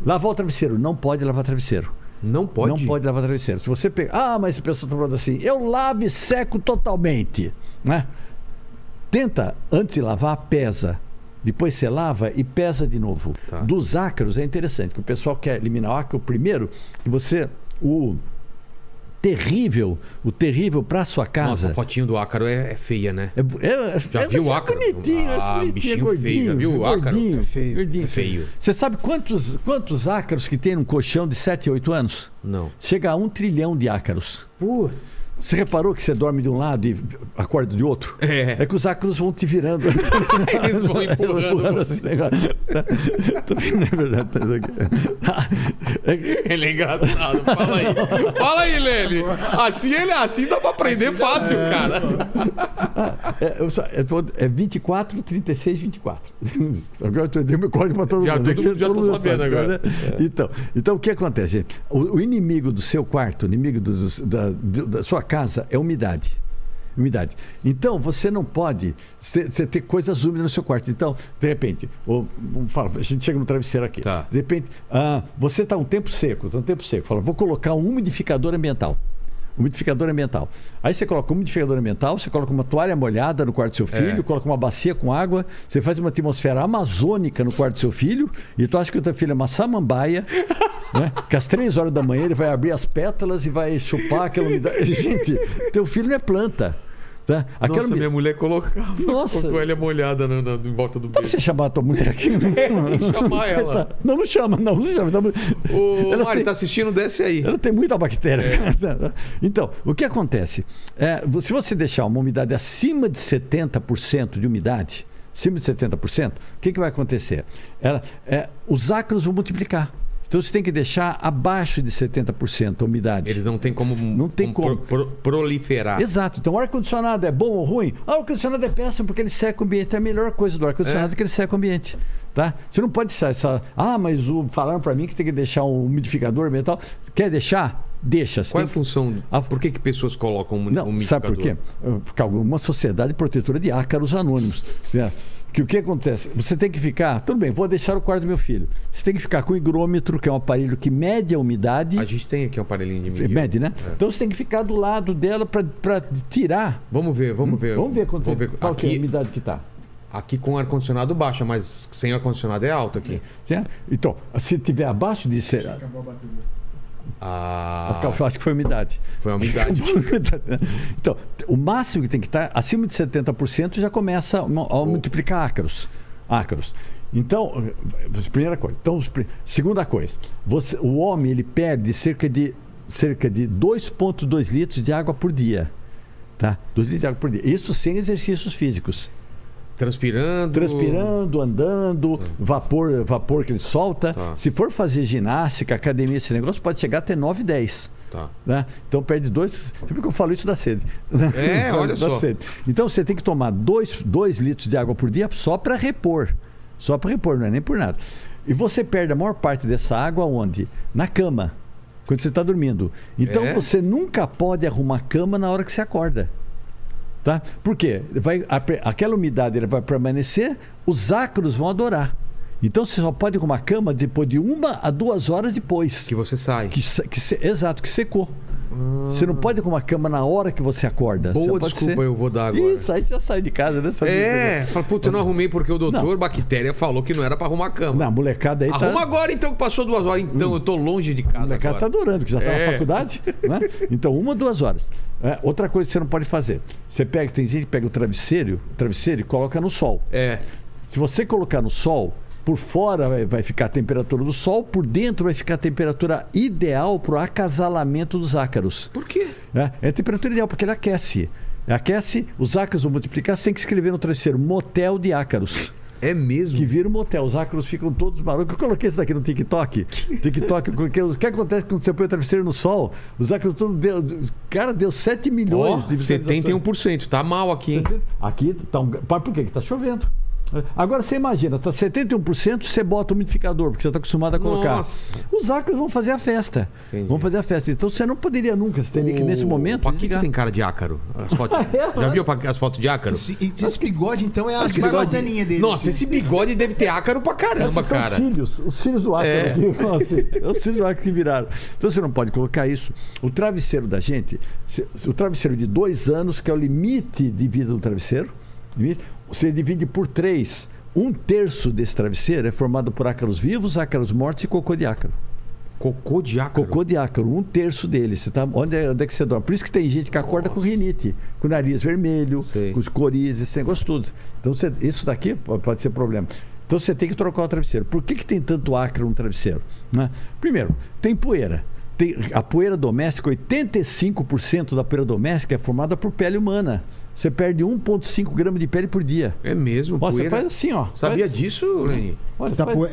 Lavar o travesseiro. Não pode lavar travesseiro. Não pode? Não pode lavar travesseiro. Se você pegar... mas a pessoa está falando assim, eu lavo e seco totalmente. Né? Tenta, antes de lavar, pesa. Depois você lava e pesa de novo. Tá. Dos ácaros é interessante, que o pessoal quer eliminar o ácaro primeiro, que você... O terrível para sua casa. Nossa, a fotinho do ácaro é feia, né? Já viu o ácaro? Bonitinho, bichinho gordinho, feio. Já viu o ácaro? Gordinho, feio. Gordinho. Feio. Você sabe quantos ácaros que tem num colchão de 7 a 8 anos? Não. Chega a 1 trilhão de ácaros. Pô. Você reparou que você dorme de um lado e acorda de outro? É que os ácaros vão te virando. Eles vão empurrando. Esse negócio. Não é verdade. Ele é engraçado. Fala aí, Lene. Assim dá pra aprender assim fácil, cara. É 24, 36, 24. Agora eu dei meu código para todo mundo. Já tô sabendo agora. Então, o que acontece? O inimigo do seu quarto, o inimigo da sua casa é umidade. Então, você não pode ter coisas úmidas no seu quarto. Então, de repente, a gente chega no travesseiro aqui. Tá. De repente, você está um tempo seco. Fala, vou colocar um umidificador ambiental. Aí você coloca um umidificador ambiental, você coloca uma toalha molhada no quarto do seu filho, coloca uma bacia com água, você faz uma atmosfera amazônica no quarto do seu filho, e tu acha que o teu filho é uma samambaia, né? Que às 3 horas da manhã ele vai abrir as pétalas e vai chupar aquela umidade. Gente, teu filho não é planta. Tá? Minha mulher colocava com toalha molhada em volta do beijo. beijo. Você chamar a tua mulher aqui? Tem que chamar ela. Não chama. Ô, Mari, tá assistindo? Desce aí. Ela tem muita bactéria. Então, o que acontece? Se você deixar uma umidade acima de 70% de umidade, o que vai acontecer? Os ácaros vão multiplicar. Então você tem que deixar abaixo de 70% a umidade. Eles não têm como proliferar. Exato. Então o ar-condicionado é bom ou ruim? O ar-condicionado é péssimo porque ele seca o ambiente. É a melhor coisa do ar-condicionado que ele seca o ambiente. Tá? Você não pode deixar mas falaram para mim que tem que deixar um umidificador ambiental. Quer deixar? Deixa. Qual é a função? Por que pessoas colocam um umidificador? Sabe por quê? Porque alguma sociedade protetora de ácaros anônimos. Que o que acontece? Você tem que ficar... Tudo bem, vou deixar o quarto do meu filho. Você tem que ficar com o higrômetro, que é um aparelho que mede a umidade. A gente tem aqui um aparelhinho de medir. Mede, né? Então você tem que ficar do lado dela para tirar. Vamos ver. Qual que é a umidade que está. Aqui com ar-condicionado baixa, mas sem ar-condicionado é alto aqui. Certo? Então, se tiver abaixo de... Acabou a bateria. Eu acho que foi a umidade. Foi a umidade. Então, o máximo que tem que estar, acima de 70%, já começa a multiplicar ácaros. Então, primeira coisa. Então, segunda coisa, o homem ele perde cerca de 2,2 litros de água por dia. Tá? 2 litros de água por dia. Isso sem exercícios físicos. Transpirando, andando, vapor que ele solta. Tá. Se for fazer ginástica, academia, esse negócio pode chegar até 9, 10. Tá. Né? Então perde 2. Sempre que eu falo isso dá sede. Olha só. Sede. Então você tem que tomar 2 litros de água por dia só para repor. Não é nem por nada. E você perde a maior parte dessa água onde? Na cama, quando você está dormindo. Então você nunca pode arrumar a cama na hora que você acorda. Tá? Por quê? Aquela umidade vai permanecer, os ácaros vão adorar. Então você só pode arrumar a cama depois de 1 a 2 horas depois. Que você sai. Exato, que secou. Você não pode arrumar a cama na hora que você acorda. Boa, desculpa, eu vou dar agora. Isso, aí você sai de casa, né? Fala, puta, eu não arrumei porque o doutor Bactéria falou que não era pra arrumar a cama. Não, a molecada aí Arruma agora então, que passou 2 horas. Então, eu tô longe de casa. A molecada tá adorando, que já tá na faculdade. Né? Então, 1 a 2 horas. Outra coisa que você não pode fazer. Tem gente que pega o travesseiro e coloca no sol. Se você colocar no sol, por fora vai ficar a temperatura do sol, por dentro vai ficar a temperatura ideal para o acasalamento dos ácaros. Por quê? É a temperatura ideal, porque ele aquece. Os ácaros vão multiplicar, você tem que escrever no travesseiro motel de ácaros. É mesmo? Que vira um motel. Os ácaros ficam todos malucos. Eu coloquei isso daqui no TikTok. O que acontece quando você põe o travesseiro no sol? Os ácaros todos deu 7 milhões de visualizações. 71%. Tá mal aqui, hein? Aqui tá por quê? Que tá chovendo. Agora você imagina, tá 71%, você bota o umidificador, porque você está acostumado a colocar. Nossa. Os ácaros vão fazer a festa. Entendi. Vão fazer a festa. Então você não poderia nunca, você teria que nesse momento. O Paquito desligar. tem cara de ácaro. As fotos. Já viu as fotos de ácaro? Esse bigode, então, é a Acho que badaninha dele. Nossa, esse bigode deve ter ácaro pra caramba, Esses são cara. os filhos do ácaro. É. Aqui, assim, os filhos do ácaro que viraram. Então você não pode colocar isso. O travesseiro da gente, o travesseiro de 2 anos, que é o limite de vida do travesseiro, você divide por 3. 1/3 desse travesseiro é formado por ácaros vivos, ácaros mortos e cocô de ácaro. Cocô de ácaro? Cocô de ácaro, 1/3 dele. Você tá, onde é que você dorme? Por isso que tem gente que acorda com rinite, com o nariz vermelho, Sei. com os corizes, esse negócio tudo. Então isso daqui pode ser problema. Então você tem que trocar o travesseiro. Por que tem tanto ácaro no travesseiro? Né? Primeiro, tem poeira. A poeira doméstica, 85% da poeira doméstica é formada por pele humana. Você perde 1,5 gramas de pele por dia. É mesmo? Ó, você poeira. faz assim, ó. Sabia Faz- disso, Leni? Olha, Da faz- poe-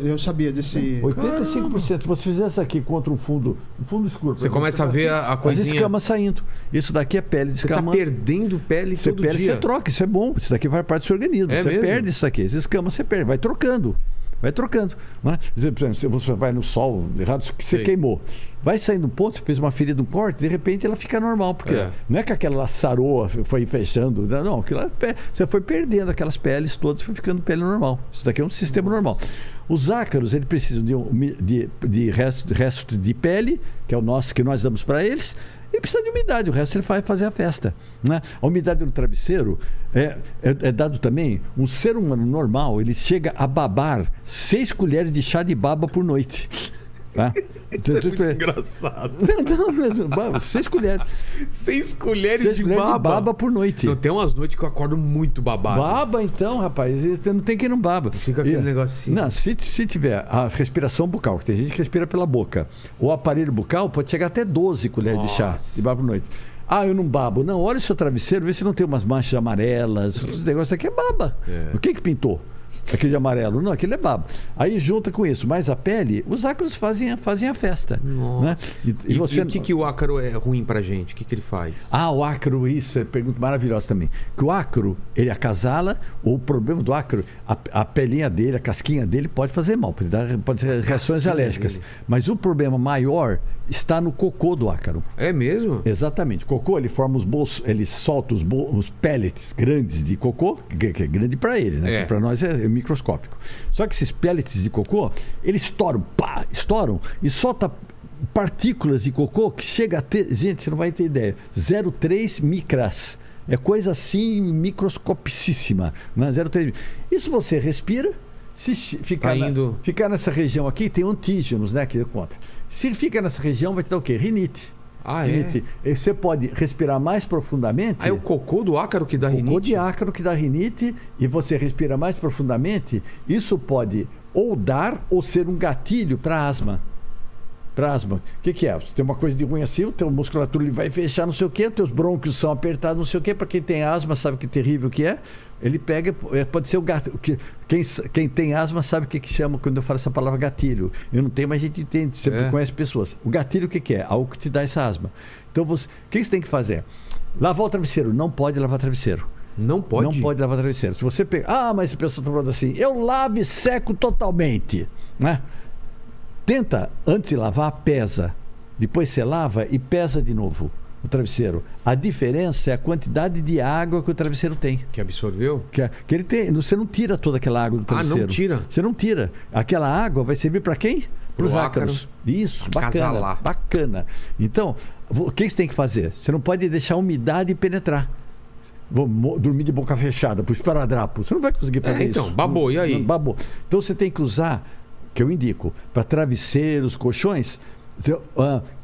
eu sabia desse. 85%. Se você fizesse aqui contra um fundo escuro. por Você exemplo, começa a ver a as coisinha. escamas saindo. Isso daqui é pele Você tá descamando. perdendo pele Você todo perde, dia. você troca. Isso é bom. Isso daqui vai parte do seu organismo. É Você mesmo? perde isso aqui. As escamas você perde. Vai trocando. Vai trocando. Não é? Por exemplo, se você vai no sol errado, que você Sei. queimou. Vai saindo um ponto, você fez uma ferida, um corte, de repente ela fica normal. Porque É. não é que aquela sarou, foi fechando. Não, aquilo você foi perdendo aquelas peles todas, foi ficando pele normal. Isso daqui é um sistema normal. Os ácaros, eles precisam de resto de pele, que é o nosso, que nós damos para eles. E precisa de umidade, o resto ele vai fazer a festa. Né? A umidade no travesseiro é dado também. Um ser humano normal, ele chega a babar 6 colheres de chá de baba por noite. Tá? Isso é muito engraçado. Não, mesmo, 6 colheres. 6 colheres 6 de colheres baba. de baba por noite. Não, tem umas noites que eu acordo muito babado. Baba então, rapaz, não tem quem não baba. Fica aquele negocinho. Não, se tiver a respiração bucal, que tem gente que respira pela boca, o aparelho bucal pode chegar até 12 colheres de chá Nossa. de baba por noite. Ah, eu não babo. Não, olha o seu travesseiro, vê se não tem umas manchas amarelas. Os negócios aqui é baba. É. O que pintou? Aquele de amarelo. Não, aquele é baba. Aí junta com isso, mais a pele, os ácaros fazem a festa. Nossa. Né? E o que o ácaro é ruim pra gente? O que ele faz? Ah, o ácaro, isso é pergunta maravilhosa também. Que o ácaro, ele acasala, ou o problema do ácaro, a pelinha dele, a casquinha dele pode fazer mal, pode ser reações casquinha alérgicas. dele. Mas o problema maior está no cocô do ácaro. É mesmo? Exatamente. O cocô, ele forma os bolsos, ele solta os pellets grandes de cocô, que é grande para ele, né? É. Para nós é microscópico. Só que esses pellets de cocô, eles estouram, pá, estouram e solta partículas de cocô que chega a ter, gente, você não vai ter ideia, 0,3 micras. É coisa assim microscopicíssima, né? 0,3. Isso você respira, se ficar, ficar nessa região aqui, tem antígenos, né, que conta. Se fica nessa região, vai te dar o quê? Rinite. Ah, rinite. é? Você pode respirar mais profundamente. Ah, é o cocô do ácaro que dá rinite? O cocô de ácaro que dá rinite e você respira mais profundamente, isso pode ou dar ou ser um gatilho para asma. Para asma. O que é? Você tem uma coisa de ruim assim, o teu musculatura ele vai fechar, não sei o quê, os teus brônquios são apertados, não sei o quê. Para quem tem asma, sabe que terrível que é. Ele pega, pode ser o gatilho. Quem tem asma sabe o que chama quando eu falo essa palavra gatilho. Eu não tenho, mas a gente entende, sempre conhece pessoas. O gatilho o que é? Algo que te dá essa asma. Então, o que você tem que fazer? Lavar o travesseiro. Não pode lavar travesseiro. Não pode? Não pode lavar travesseiro. Se você pegar. Ah, mas a pessoa está falando assim, eu lavo e seco totalmente. Né? Tenta, antes de lavar, pesa. Depois você lava e pesa de novo o travesseiro. A diferença é a quantidade de água que o travesseiro tem. Que absorveu? Que ele tem. Você não tira toda aquela água do travesseiro. Ah, não tira? Você não tira. Aquela água vai servir para quem? Para os ácaros. Isso, bacana. Acasalar. Bacana. Então, o que você tem que fazer? Você não pode deixar a umidade penetrar. Vou dormir de boca fechada, pro esparadrapo. Você não vai conseguir fazer isso. Então, babou, e aí? Babou. Então você tem que usar, que eu indico, para travesseiros, colchões,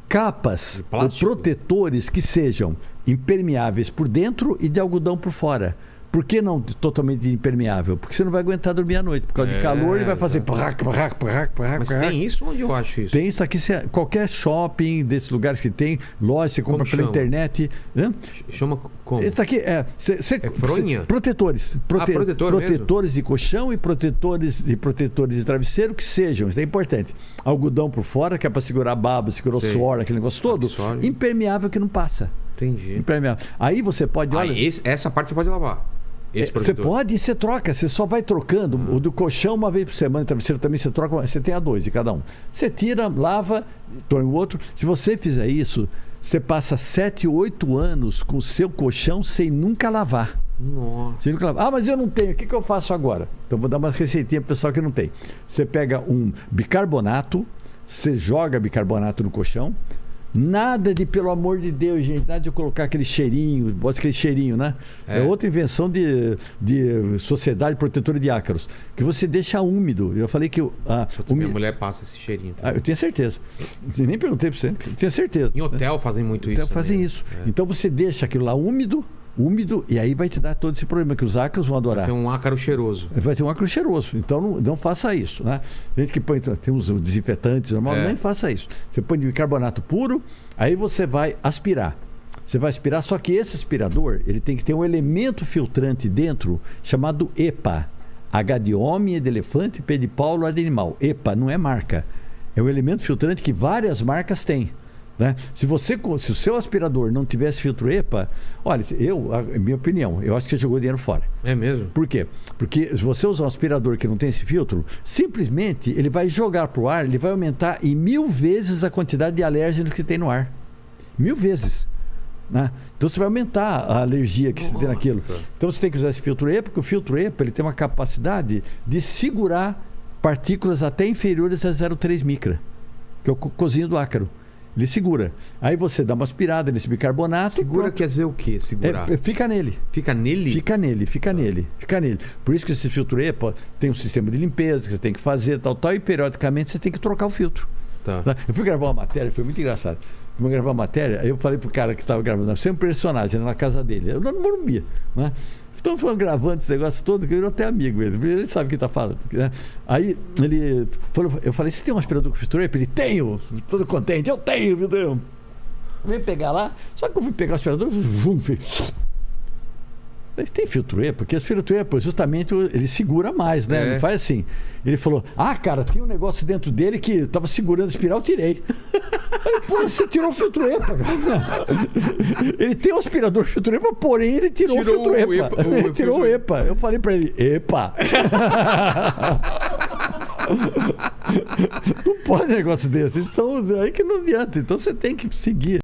capas ou protetores que sejam impermeáveis por dentro e de algodão por fora. Por que não totalmente impermeável? Porque você não vai aguentar dormir à noite. Por causa de calor, ele vai fazer... Mas tem isso? Onde eu acho isso? Tem isso aqui. Qualquer shopping desses lugares que tem, loja, você compra pela internet. Né? Chama como? Isso aqui é fronha? Protetores. Protetores de colchão e protetores de travesseiro que sejam. Isso é importante. Algodão por fora, que é para segurar a baba, segurar o suor, aquele negócio todo. Impermeável que não passa. Entendi. Impermeável. Aí você pode... Essa parte você pode lavar. esse Você protetor? pode e você troca, você só vai trocando. O do colchão uma vez por semana, o travesseiro também você troca, você tem a 2 de cada um. Você tira, lava, põe o outro. Se você fizer isso, você passa 7, 8 anos com o seu colchão sem nunca lavar. Nossa. Sem nunca lavar. Ah, mas eu não tenho, o que eu faço agora? Então vou dar uma receitinha pro pessoal que não tem. Você pega um bicarbonato, você joga bicarbonato no colchão. Nada de, pelo amor de Deus, gente, nada de colocar aquele cheirinho, bota aquele cheirinho, né? É outra invenção de Sociedade Protetora de Ácaros, que você deixa úmido. Eu falei que... Minha mulher passa esse cheirinho também. eu tenho certeza. Eu nem perguntei pra você, eu tenho certeza. Em hotel fazem muito isso. Então fazem isso. Então você deixa aquilo lá úmido, e aí vai te dar todo esse problema, que os ácaros vão adorar. Vai ser um ácaro cheiroso. Vai ter um ácaro cheiroso. Então não faça isso, né? Tem gente que põe, tem uns desinfetantes, normal, nem faça isso. Você põe de bicarbonato puro, aí você vai aspirar. Você vai aspirar, só que esse aspirador, ele tem que ter um elemento filtrante dentro chamado EPA. H de homem, E de elefante, P de Paulo, A de animal. EPA não é marca. É um elemento filtrante que várias marcas têm. Né? Se o seu aspirador não tivesse filtro EPA, olha, minha opinião, eu acho que você jogou dinheiro fora. É mesmo? Por quê? Porque se você usar um aspirador que não tem esse filtro, simplesmente ele vai jogar para o ar, ele vai aumentar em 1000 vezes a quantidade de alérgenos que tem no ar. 1000 vezes. Né? Então você vai aumentar a alergia que você tem naquilo. Então você tem que usar esse filtro EPA, porque o filtro EPA ele tem uma capacidade de segurar partículas até inferiores a 0,3 micra, que é o cozinho do ácaro. Ele segura. Aí você dá uma aspirada nesse bicarbonato. Segura quer dizer o quê? Segurar? Fica nele. Fica nele? Fica nele. Por isso que esse filtro EPA tem um sistema de limpeza que você tem que fazer, tal, e periodicamente você tem que trocar o filtro. Tá. Eu fui gravar uma matéria, foi muito engraçado. Fui gravar uma matéria, aí eu falei pro cara que estava gravando, você é um personagem, na casa dele, eu no Morumbi, né? Então foi gravando esse negócio todo, que eu virou até amigo mesmo, ele sabe o que está falando. Né? Aí ele falou, eu falei, você tem um aspirador com filtro EPA? Ele, tenho, todo contente, eu tenho, meu Deus. Vem pegar lá, só que eu fui pegar o aspirador, Mas tem filtro EPA, porque esse filtro EPA, justamente, ele segura mais, né? Ele faz assim. Ele falou, cara, tem um negócio dentro dele que estava segurando a espiral, eu tirei. Aí, pô, você tirou o filtro EPA. Ele tem um aspirador filtro EPA, porém ele tirou o filtro EPA. Ele tirou o EPA. Eu falei pra ele, EPA. Não pode negócio desse. Então, aí que não adianta. Então você tem que seguir.